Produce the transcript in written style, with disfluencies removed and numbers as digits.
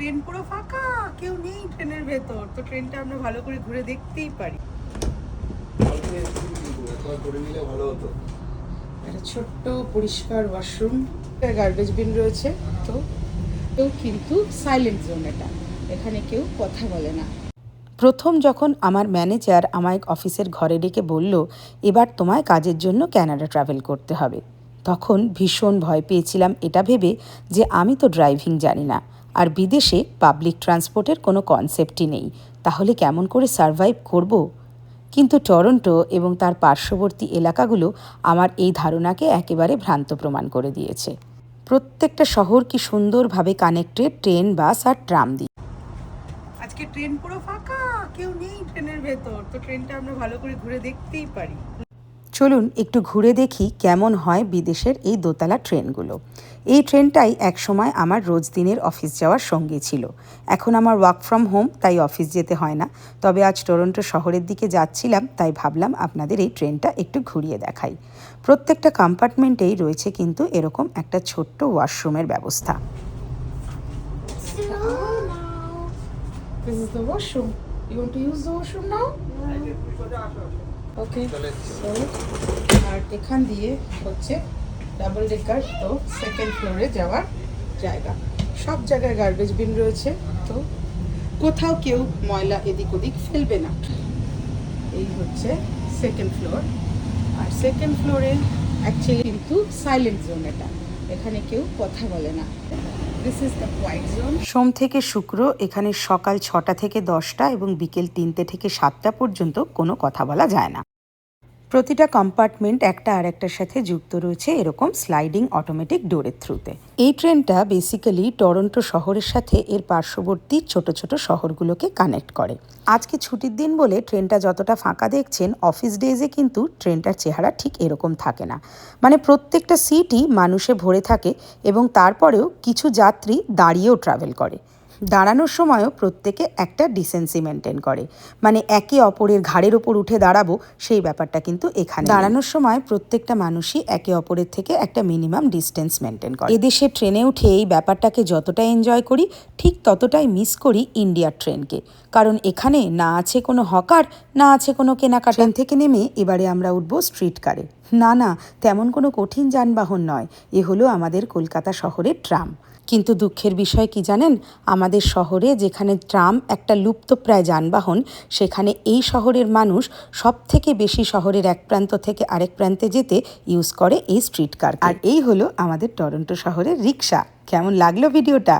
Train পুরো ফাঁকা, কেউ নেই ট্রেনের ভেতর। তো ট্রেনটা আমরা ভালো করে ঘুরে দেখতেই পারি। একটা ছোট্ট পরিষ্কার ওয়াশরুম, গার্বেজ বিন রয়েছে। তো কেউ কিন্তু সাইলেন্ট জোন, এখানে কেউ কথা বলে না। প্রথম যখন আমার ম্যানেজার আমায় অফিসের ঘরে ডেকে বলল, এবার তোমায় কাজের জন্য কানাডা ট্রাভেল করতে হবে, তখন ভীষণ ভয় পেয়েছিলাম এটা ভেবে যে আমি তো ড্রাইভিং জানি না, আর বিদেশে পাবলিক ট্রান্সপোর্টের কোনো কনসেপ্টই নেই, তাহলে কেমন করে সারভাইভ করব। কিন্তু টরন্টো এবং তার পার্শ্ববর্তী এলাকাগুলো আমার এই ধারণাকে একেবারে ভ্রান্ত প্রমাণ করে দিয়েছে। প্রত্যেকটা শহর কি সুন্দরভাবে কানেক্টেড ট্রেন, বাস আর ট্রাম দিয়ে। আজকে ট্রেন পুরো ফাঁকা, কেউ নেই ট্রেনের ভেতর। তো ট্রেনটা আমরা ভালো করে ঘুরে দেখতেই পারি। চলুন একটু ঘুরে দেখি কেমন হয় বিদেশের এই দোতলা ট্রেনগুলো। এই ট্রেনটাই একসময় আমার রোজ দিনের অফিস যাওয়ার সঙ্গী ছিল। এখন আমার ওয়ার্ক ফ্রম হোম, তাই অফিস যেতে হয় না। তবে আজ টরন্টো শহরের দিকে যাচ্ছিলাম, তাই ভাবলাম আপনাদের এই ট্রেনটা একটু ঘুরিয়ে দেখাই। প্রত্যেকটা কম্পার্টমেন্টেই রয়েছে কিন্তু এরকম একটা ছোট্ট ওয়াশরুমের ব্যবস্থা। This is the washroom. You want to use the washroom now? Okay. So, আর এখান দিয়ে হচ্ছে ডাবল ডেকার, তো সেকেন্ড ফ্লোরে যাওয়ার জায়গা। সব জায়গায় গার্বেজ বিন রয়েছে, তো কোথাও কেউ ময়লা এদিক ওদিক ফেলবে না। এই হচ্ছে সেকেন্ড ফ্লোর। আর সেকেন্ড ফ্লোরে অ্যাকচুয়ালি কিন্তু সাইলেন্ট জোন, এখানে কেউ কথা বলে না। This is the white zone. সোম থেকে শুক্র এখানে সকাল 6টা থেকে 10টা এবং বিকেল 3টে থেকে 7টা পর্যন্ত কোনো কথা বলা যায় না। প্রতিটা কম্পার্টমেন্ট একটা আর একটার সাথে যুক্ত রয়েছে এরকম স্লাইডিং অটোমেটিক ডোরের থ্রুতে। এই ট্রেনটা বেসিক্যালি টরন্টো শহরের সাথে এর পার্শ্ববর্তী ছোট ছোট শহরগুলোকে কানেক্ট করে। আজকে ছুটির দিন বলে ট্রেনটা যতটা ফাঁকা দেখছেন, অফিস ডেজে কিন্তু ট্রেনটার চেহারা ঠিক এরকম থাকে না। মানে প্রত্যেকটা সিটই মানুষে ভরে থাকে এবং তারপরেও কিছু যাত্রী দাঁড়িয়েও ট্রাভেল করে। দাঁড়ানোর সময়ও প্রত্যেকে একটা ডিসেন্সি মেনটেন করে, মানে একে অপরের ঘাড়ের ওপর উঠে দাঁড়াবো সেই ব্যাপারটা কিন্তু এখানে। দাঁড়ানোর সময় প্রত্যেকটা মানুষই একে অপরের থেকে একটা মিনিমাম ডিস্টেন্স মেনটেন করে। এদেশে ট্রেনে উঠে এই ব্যাপারটাকে যতটা এনজয় করি, ঠিক ততটাই মিস করি ইন্ডিয়ার ট্রেনকে। কারণ এখানে না আছে কোনো হকার, না আছে কোনো কেনাকাটা। ট্রেন থেকে নেমে এবারে আমরা উঠবো স্ট্রিট কারে। না, তেমন কোনো কঠিন যানবাহন নয়, এ হলো আমাদের কলকাতা শহরের ট্রাম। কিন্তু দুঃখের বিষয় কি জানেন, আমাদের শহরে যেখানে ট্রাম একটা লুপ্তপ্রায় যানবাহন, সেখানে এই শহরের মানুষ সব থেকে বেশি শহরের এক প্রান্ত থেকে আরেক প্রান্তে যেতে ইউজ করে এই স্ট্রিট কার। আর এই হলো আমাদের টরন্টো শহরের রিক্সা। কেমন লাগলো ভিডিওটা?